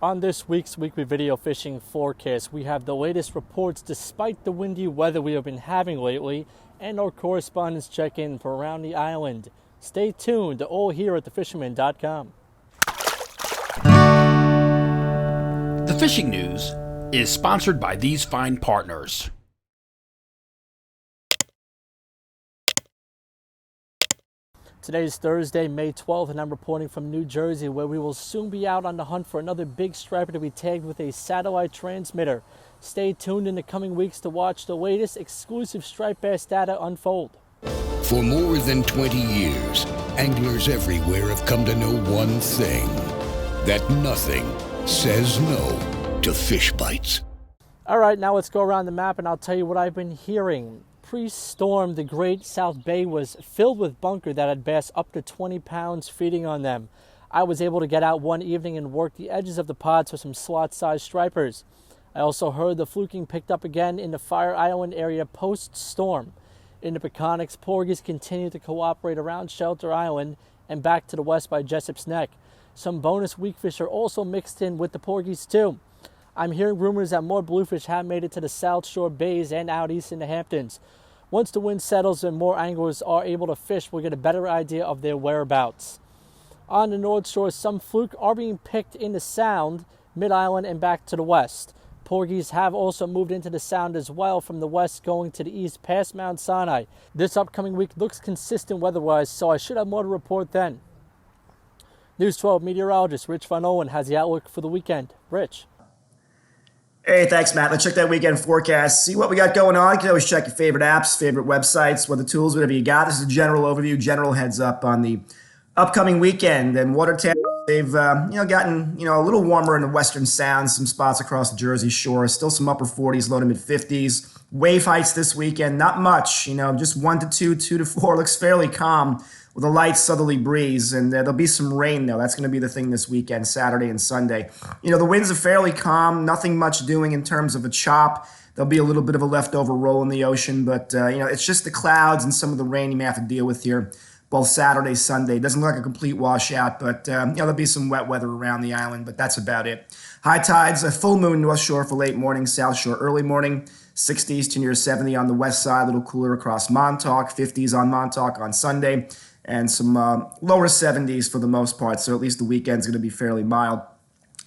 On this week's weekly video fishing forecast, we have the latest reports despite the windy weather we have been having lately and our correspondents check-in for around the island. Stay tuned, all here at thefisherman.com. The Fishing News is sponsored by these fine partners. Today is Thursday, May 12th, and I'm reporting from New Jersey, where we will soon be out on the hunt for another big striper to be tagged with a satellite transmitter. Stay tuned in the coming weeks to watch the latest exclusive striped bass data unfold. For more than 20 years, anglers everywhere have come to know one thing, that nothing says no to fish bites. All right, now let's go around the map and I'll tell you what I've been hearing. Pre-storm, the Great South Bay was filled with bunker that had bass up to 20 pounds feeding on them. I was able to get out one evening and work the edges of the pods for some slot-sized stripers. I also heard the fluking picked up again in the Fire Island area post-storm. In the Peconics, porgies continue to cooperate around Shelter Island and back to the west by Jessup's Neck. Some bonus weakfish are also mixed in with the porgies too. I'm hearing rumors that more bluefish have made it to the South Shore bays and out east in the Hamptons. Once the wind settles and more anglers are able to fish, we'll get a better idea of their whereabouts. On the North Shore, some fluke are being picked in the Sound, Mid-Island, and back to the west. Porgies have also moved into the Sound as well from the west going to the east past Mount Sinai. This upcoming week looks consistent weather-wise, so I should have more to report then. News 12 meteorologist Rich Von Ohlen has the outlook for the weekend. Rich. Hey, thanks, Matt. Let's check that weekend forecast. See what we got going on. You can always check your favorite apps, favorite websites, what the tools, whatever you got. This is a general overview, general heads up on the upcoming weekend. And Watertown, they've gotten a little warmer in the western sounds, some spots across the Jersey Shore. Still some upper 40s, low to mid 50s. Wave heights this weekend, not much. Just 1 to 2, 2 to 4. Looks fairly calm with a light southerly breeze, and there'll be some rain, though. That's going to be the thing this weekend, Saturday and Sunday. The winds are fairly calm, nothing much doing in terms of a chop. There'll be a little bit of a leftover roll in the ocean, but, it's just the clouds and some of the rain you may have to deal with here, both Saturday, Sunday. Doesn't look like a complete washout, but, there'll be some wet weather around the island, but that's about it. High tides, a full moon North Shore for late morning, South Shore early morning, 60s to near 70 on the west side, a little cooler across Montauk, 50s on Montauk on Sunday, and some lower 70s for the most part, so at least the weekend's going to be fairly mild.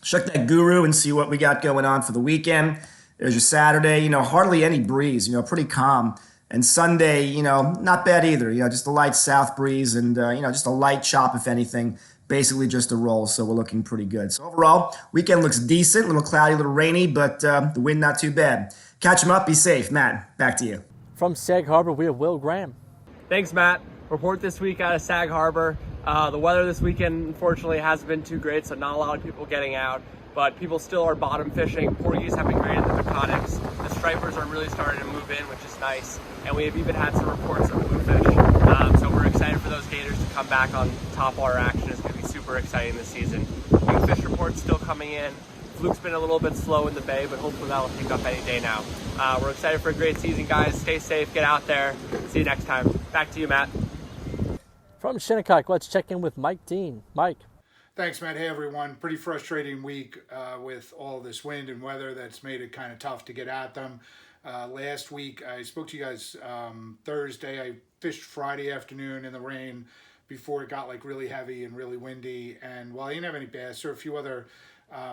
Check that guru and see what we got going on for the weekend. There's your Saturday, hardly any breeze, pretty calm. And Sunday, not bad either, just a light south breeze and, just a light chop, if anything, basically just a roll, so we're looking pretty good. So overall, weekend looks decent, a little cloudy, a little rainy, but the wind not too bad. Catch them up, be safe. Matt, back to you. From Sag Harbor, we have Will Graham. Thanks, Matt. Report this week out of Sag Harbor. The weather this weekend, unfortunately, hasn't been too great, so not a lot of people getting out, but people still are bottom fishing. Porgies have been great at the Peconics. The stripers are really starting to move in, which is nice, and we have even had some reports of bluefish. So we're excited for those gators to come back on top of our action. It's going to be super exciting this season. Bluefish reports still coming in. Fluke's been a little bit slow in the bay, but hopefully that'll pick up any day now. We're excited for a great season, guys. Stay safe, get out there. See you next time. Back to you, Matt. From Shinnecock, let's check in with Mike Dean. Mike. Thanks, Matt. Hey, everyone. Pretty frustrating week with all this wind and weather that's made it kind of tough to get at them. Last week, I spoke to you guys Thursday. I fished Friday afternoon in the rain before it got really heavy and really windy. And while I didn't have any bass, there were a few other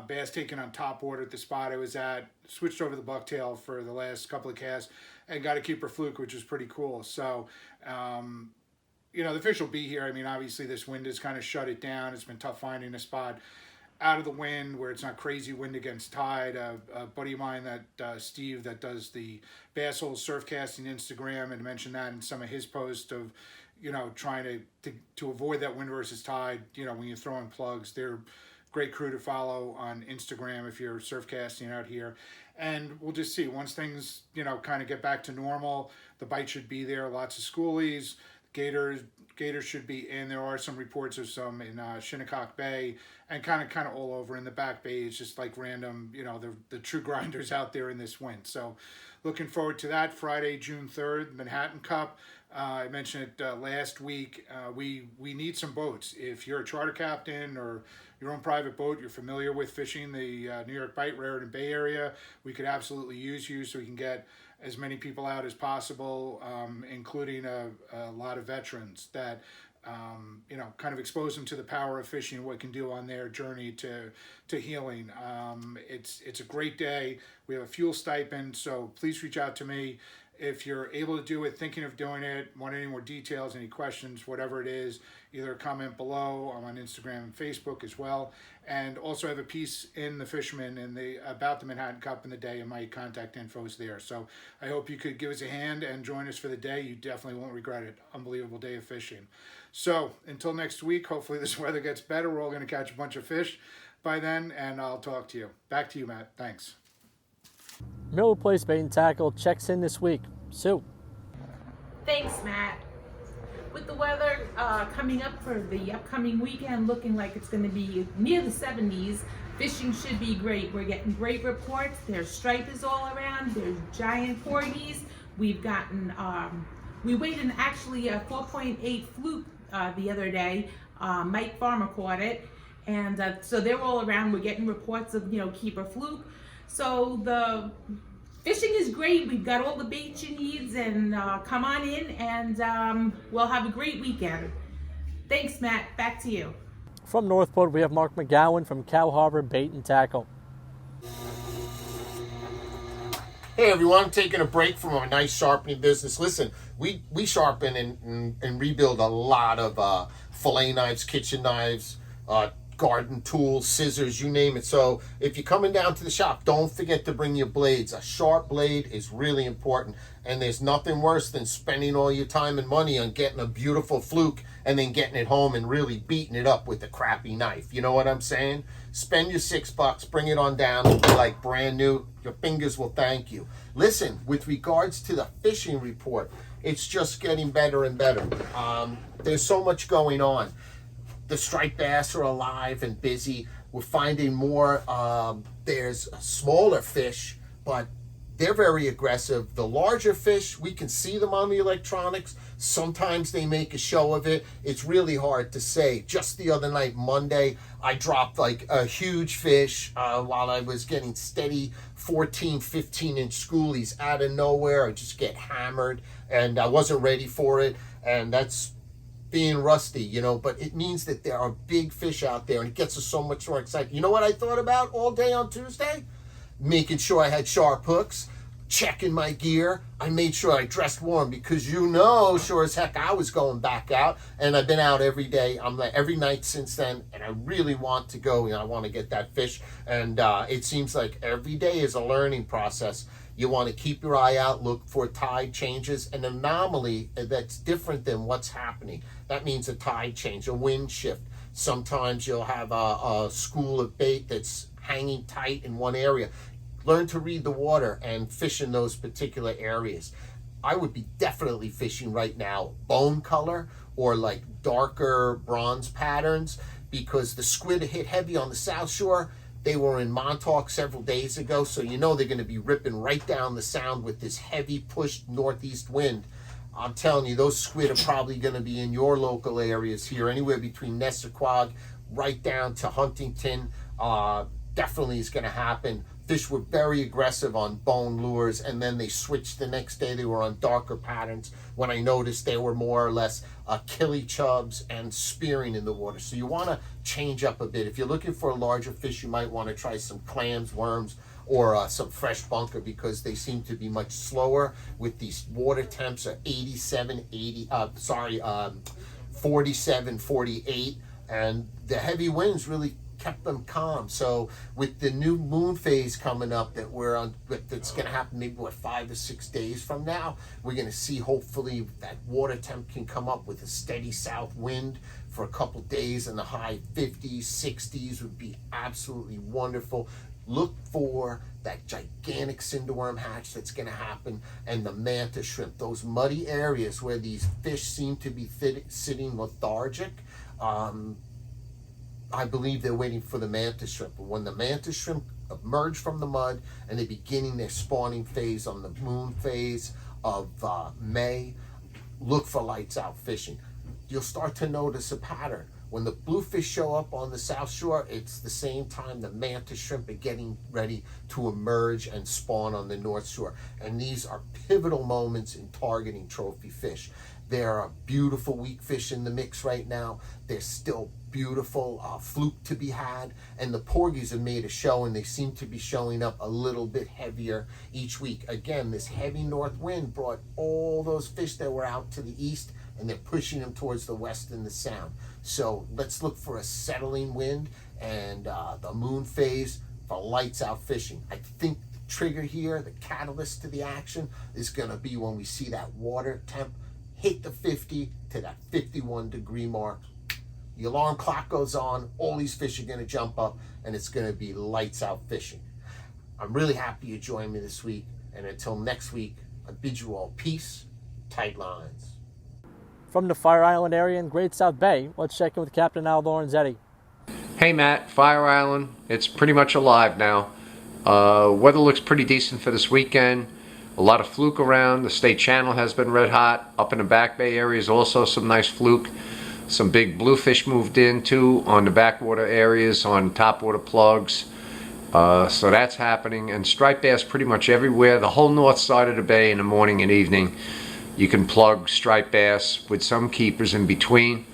bass taken on top water at the spot I was at. Switched over the bucktail for the last couple of casts and got a keeper fluke, which was pretty cool. So, the fish will be here. I mean, obviously this wind has kind of shut it down. It's been tough finding a spot out of the wind where it's not crazy wind against tide. A buddy of mine, that Steve, that does the Bass Hole surf casting Instagram, and mentioned that in some of his posts of, trying to avoid that wind versus tide. When you throw in plugs, they're great crew to follow on Instagram if you're surf casting out here. And we'll just see once things, kind of get back to normal. The bite should be there. Lots of schoolies. Gators should be in. There are some reports of some in Shinnecock Bay and kind of all over in the back bay. It's just like random, the true grinders out there in this wind. So looking forward to that. Friday, June 3rd, Manhattan Cup. I mentioned it last week. We need some boats. If you're a charter captain or your own private boat, you're familiar with fishing the New York Bight, Raritan Bay area, we could absolutely use you so we can get as many people out as possible, including a lot of veterans that kind of expose them to the power of fishing and what it can do on their journey to healing. It's a great day. We have a fuel stipend, so please reach out to me. If you're able to do it, thinking of doing it, want any more details, any questions, whatever it is, either comment below. I'm on Instagram and Facebook as well. And also have a piece in the Fisherman and about the Manhattan Cup and the day, and my contact info is there. So I hope you could give us a hand and join us for the day. You definitely won't regret it. Unbelievable day of fishing. So until next week, hopefully this weather gets better. We're all going to catch a bunch of fish by then, and I'll talk to you. Back to you, Matt. Thanks. Miller Place Bait and Tackle checks in this week. Sue. Thanks, Matt. With the weather coming up for the upcoming weekend, looking like it's going to be near the 70s, fishing should be great. We're getting great reports. There's stripers all around. There's giant porgies. We've gotten, we weighed in actually a 4.8 fluke the other day. Mike Farmer caught it. And so they're all around. We're getting reports of, keeper fluke. So the fishing is great. We've got all the bait you need, and come on in, and we'll have a great weekend. Thanks, Matt. Back to you. From Northport, we have Mark McGowan from Cow Harbor Bait and Tackle. Hey everyone, taking a break from our nice sharpening business. Listen, we sharpen and rebuild a lot of fillet knives, kitchen knives, garden tools, scissors, you name it. So if you're coming down to the shop, don't forget to bring your blades. A sharp blade is really important, and there's nothing worse than spending all your time and money on getting a beautiful fluke and then getting it home and really beating it up with a crappy knife. You know what I'm saying? Spend your $6, bring it on down, it'll be like brand new. Your fingers will thank you. Listen, with regards to the fishing report, it's just getting better and better. There's so much going on. The striped bass are alive and busy. We're finding more, there's smaller fish, but they're very aggressive. The larger fish, we can see them on the electronics. Sometimes they make a show of it. It's really hard to say. Just the other night, Monday, I dropped like a huge fish while I was getting steady 14, 15-inch schoolies out of nowhere. I just get hammered, and I wasn't ready for it, and that's being rusty, but it means that there are big fish out there, and it gets us so much more excited. You know what I thought about all day on Tuesday? Making sure I had sharp hooks, checking my gear. I made sure I dressed warm because sure as heck I was going back out, and I've been out every day. I'm like every night since then, and I really want to go, and I want to get that fish, and it seems like every day is a learning process. You want to keep your eye out, look for tide changes, an anomaly that's different than what's happening. That means a tide change, a wind shift. Sometimes you'll have a school of bait that's hanging tight in one area. Learn to read the water and fish in those particular areas. I would be definitely fishing right now bone color or like darker bronze patterns, because the squid hit heavy on the South Shore. They were in Montauk several days ago, so they're going to be ripping right down the sound with this heavy pushed northeast wind. I'm telling you, those squid are probably going to be in your local areas here, anywhere between Nessequag right down to Huntington. Definitely is going to happen. Fish were very aggressive on bone lures, and then they switched the next day. They were on darker patterns when I noticed they were more or less killie chubs and spearing in the water. So you want to change up a bit. If you're looking for a larger fish, you might want to try some clams, worms, or some fresh bunker, because they seem to be much slower with these water temps are 47, 48, and the heavy winds really kept them calm. So with the new moon phase coming up that we're on, that's going to happen maybe 5 or 6 days from now, we're going to see hopefully that water temp can come up with a steady south wind for a couple days, and the high 50s, 60s would be absolutely wonderful. Look for that gigantic cinderworm hatch that's going to happen, and the mantis shrimp, those muddy areas where these fish seem to be sitting lethargic. I believe they're waiting for the mantis shrimp. But when the mantis shrimp emerge from the mud and they're beginning their spawning phase on the moon phase of May, look for lights out fishing. You'll start to notice a pattern. When the bluefish show up on the South Shore, it's the same time the mantis shrimp are getting ready to emerge and spawn on the North Shore. And these are pivotal moments in targeting trophy fish. There are beautiful weak fish in the mix right now. There's still beautiful fluke to be had. And the porgies have made a show, and they seem to be showing up a little bit heavier each week. Again, this heavy north wind brought all those fish that were out to the east, and they're pushing them towards the west and the sound. So let's look for a settling wind and the moon phase for lights out fishing. I think the trigger here, the catalyst to the action, is going to be when we see that water temp hit the 50 to that 51 degree mark. The alarm clock goes on, all these fish are going to jump up, and it's going to be lights out fishing. I'm really happy you joined me this week, and until next week, I bid you all peace, tight lines. From the Fire Island area in Great South Bay, let's check in with Captain Lorenzetti. Hey Matt, Fire Island, it's pretty much alive now. Weather looks pretty decent for this weekend. A lot of fluke around. The state channel has been red hot. Up in the back bay areas also some nice fluke. Some big bluefish moved in too on the backwater areas, on topwater plugs. So that's happening. And striped bass pretty much everywhere. The whole north side of the bay in the morning and evening. You can plug striped bass with some keepers in between.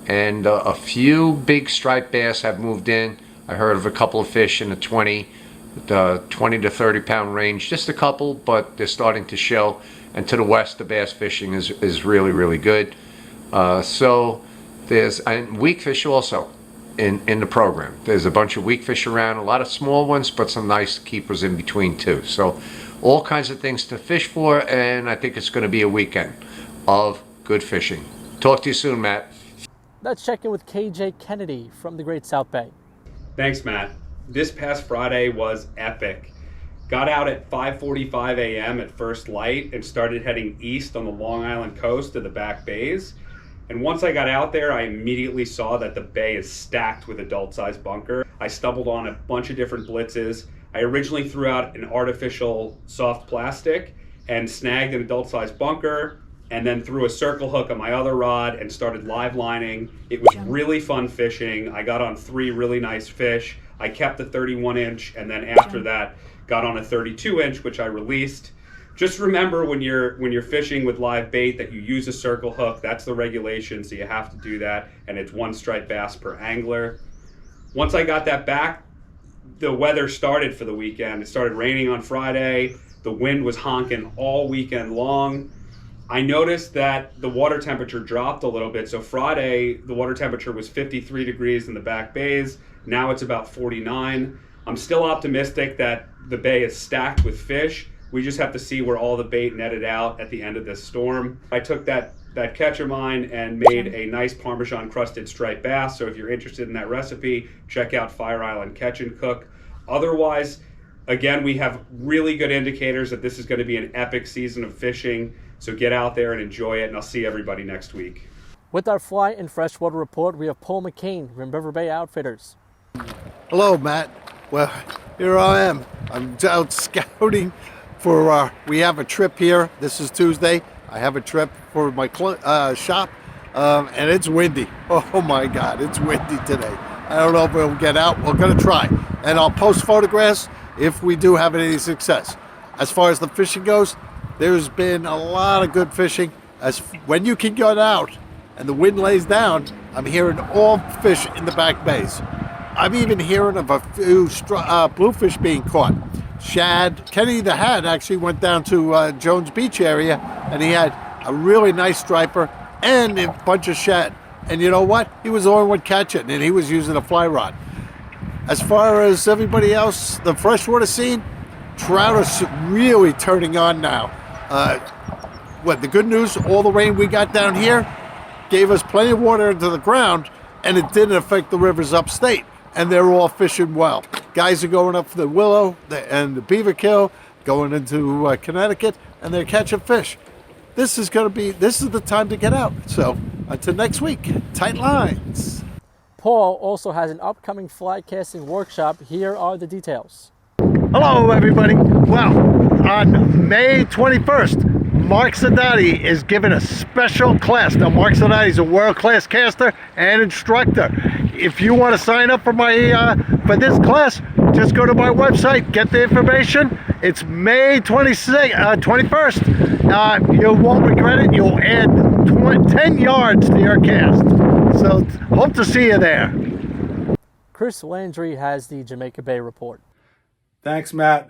And a few big striped bass have moved in. I heard of a couple of fish in the 20 to 30 pound range. Just a couple, but they're starting to show. And to the west, the bass fishing is really, really good. So there's weak fish also in the program. There's a bunch of weak fish around, a lot of small ones, but some nice keepers in between too. So all kinds of things to fish for, and I think it's going to be a weekend of good fishing. Talk to you soon, Matt. Let's check in with KJ Kennedy from the Great South Bay. Thanks, Matt. This past Friday was epic. Got out at 5:45 a.m. at first light and started heading east on the Long Island coast to the back bays. And once I got out there, I immediately saw that the bay is stacked with adult-sized bunker. I stumbled on a bunch of different blitzes. I originally threw out an artificial soft plastic and snagged an adult-sized bunker, and then threw a circle hook on my other rod and started live lining. It was really fun fishing. I got on 3 really nice fish. I kept the 31 inch, and then after that got on a 32 inch, which I released. Just remember when you're fishing with live bait that you use a circle hook. That's the regulation, so you have to do that, and it's 1 striped bass per angler. Once I got that back, the weather started for the weekend. It started raining on Friday. The wind was honking all weekend long. I noticed that the water temperature dropped a little bit. So Friday, the water temperature was 53 degrees in the back bays. Now it's about 49. I'm still optimistic that the bay is stacked with fish. We just have to see where all the bait netted out at the end of this storm. I took that catch of mine and made a nice Parmesan crusted striped bass. So if you're interested in that recipe, check out Fire Island Catch and Cook. Otherwise, again, we have really good indicators that this is going to be an epic season of fishing. So get out there and enjoy it, and I'll see everybody next week. With our fly and freshwater report, we have Paul McCain from River Bay Outfitters. Hello, Matt. Well, here I am. I'm out scouting for, we have a trip here. This is Tuesday. I have a trip for my shop, and it's windy. Oh my God, it's windy today. I don't know if we'll get out. We're going to try. And I'll post photographs if we do have any success. As far as the fishing goes, there's been a lot of good fishing. As when you can get out and the wind lays down, I'm hearing all fish in the back bays. I'm even hearing of a few bluefish being caught. Shad. Kenny the Hat actually went down to Jones Beach area, and he had a really nice striper and a bunch of shad. And you know what? He was the only one catching, and he was using a fly rod. As far as everybody else, the freshwater scene, trout are really turning on now. The good news, all the rain we got down here gave us plenty of water into the ground, and it didn't affect the rivers upstate, and they're all fishing well. Guys are going up for the Willow and the Beaverkill, going into Connecticut, and they're catching fish. This is the time to get out. So until next week, tight lines. Paul also has an upcoming fly casting workshop. Here are the details. Hello, everybody. Well, on May 21st, Mark Sadati is giving a special class. Now, Mark Sadati is a world-class caster and instructor. If you want to sign up for for this class, just go to my website, get the information. It's May 21st. You won't regret it. You'll add 10 yards to your cast. So hope to see you there. Chris Landry has the Jamaica Bay report. Thanks, Matt.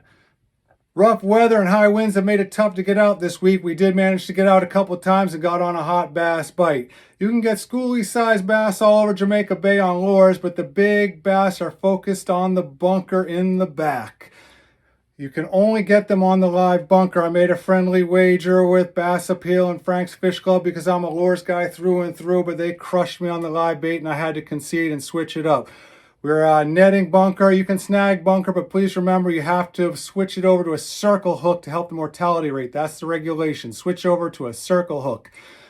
Rough weather and high winds have made it tough to get out this week. We did manage to get out a couple times and got on a hot bass bite. You can get schoolie-sized bass all over Jamaica Bay on lures, but the big bass are focused on the bunker in the back. You can only get them on the live bunker. I made a friendly wager with Bass Appeal and Frank's Fish Club because I'm a lures guy through and through, but they crushed me on the live bait and I had to concede and switch it up. We're netting bunker. You can snag bunker, but please remember you have to switch it over to a circle hook to help the mortality rate. That's the regulation. Switch over to a circle hook.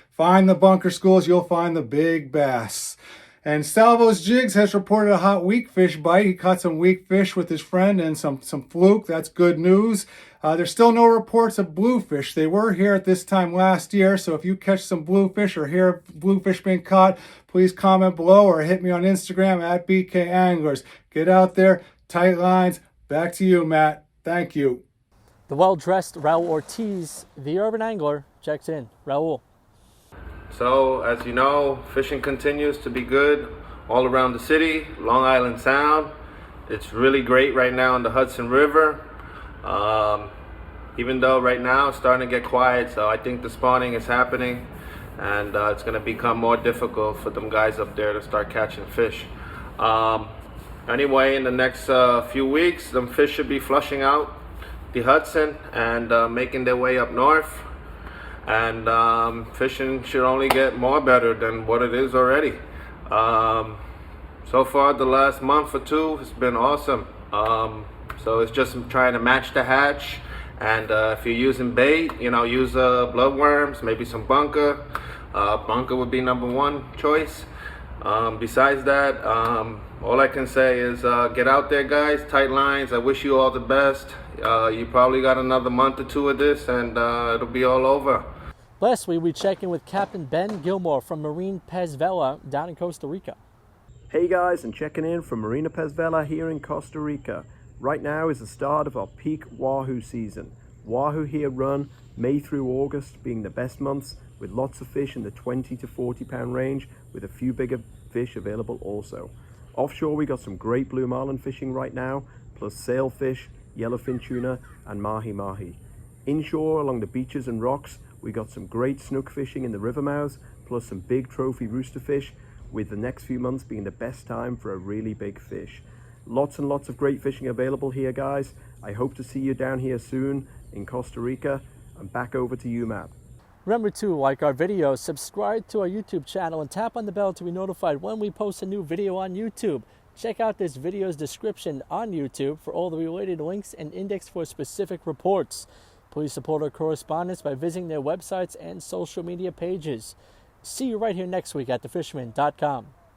Find the bunker schools, you'll find the big bass. And Salvo's Jigs has reported a hot weak fish bite. He caught some weak fish with his friend and some fluke. That's good news. There's still no reports of bluefish. They were here at this time last year, so if you catch some bluefish or hear of bluefish being caught, please comment below or hit me on Instagram at BK Anglers. Get out there, tight lines. Back to you, Matt. Thank you. The well-dressed Raul Ortiz, the urban angler, checks in. Raul. So, as you know, fishing continues to be good all around the city, Long Island Sound. It's really great right now on the Hudson River. Even though right now it's starting to get quiet, so I think the spawning is happening, and it's going to become more difficult for them guys up there to start catching fish. Anyway, in the next few weeks, them fish should be flushing out the Hudson and making their way up north. And fishing should only get more better than what it is already. So far, the last month or two has been awesome. So it's just trying to match the hatch. And if you're using bait, use bloodworms, maybe some bunker. Bunker would be #1 choice. Besides that, all I can say is get out there, guys. Tight lines. I wish you all the best. You probably got another month or two of this, and it'll be all over. Lastly, we check in with Captain Benn Gilmour from Marina Pez Vela down in Costa Rica. Hey guys, and checking in from Marina Pez Vela here in Costa Rica. Right now is the start of our peak wahoo season. Wahoo here run May through August, being the best months, with lots of fish in the 20 to 40 pound range, with a few bigger fish available also. Offshore we got some great blue marlin fishing right now, plus sailfish, yellowfin tuna and mahi-mahi. Inshore along the beaches and rocks we got some great snook fishing in the river mouths, plus some big trophy rooster fish, with the next few months being the best time for a really big fish. Lots and lots of great fishing available here, guys. I hope to see you down here soon in Costa Rica. And back over to you, Matt. Remember to like our videos, subscribe to our YouTube channel, and tap on the bell to be notified when we post a new video on YouTube. Check out this video's description on YouTube for all the related links and index for specific reports. Please support our correspondents by visiting their websites and social media pages. See you right here next week at thefisherman.com.